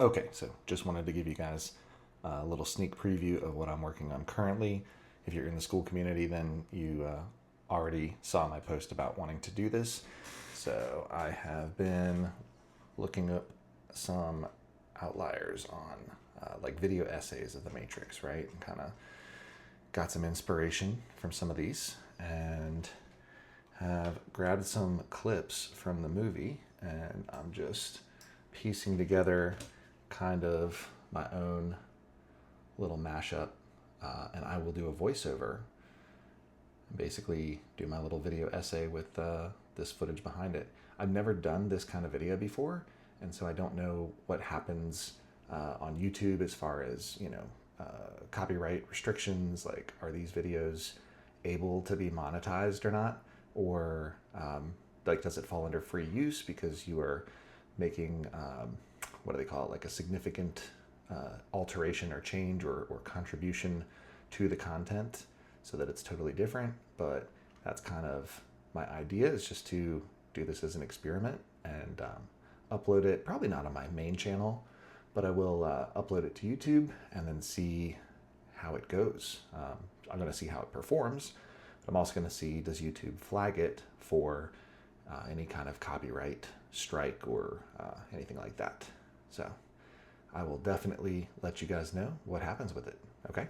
Okay, so just wanted to give you guys a little sneak preview of what I'm working on currently. If you're in the school community, then you already saw my post about wanting to do this. So I have been looking up some outliers on like video essays of the Matrix, right? And kind of got some inspiration from some of these and have grabbed some clips from the movie, and I'm just piecing together kind of my own little mashup, and I will do a voiceover and basically do my little video essay with this footage behind it. I've never done this kind of video before, and so I don't know what happens on YouTube as far as, copyright restrictions. Like, are these videos able to be monetized or not? Or like, does it fall under free use because you are making, what do they call it, like a significant alteration or change or contribution to the content so that it's totally different? But that's kind of my idea, is just to do this as an experiment and upload it, probably not on my main channel, but I will upload it to YouTube and then see how it goes. I'm going to see how it performs, but I'm also going to see, does YouTube flag it for any kind of copyright strike or anything like that. So I will definitely let you guys know what happens with it. Okay.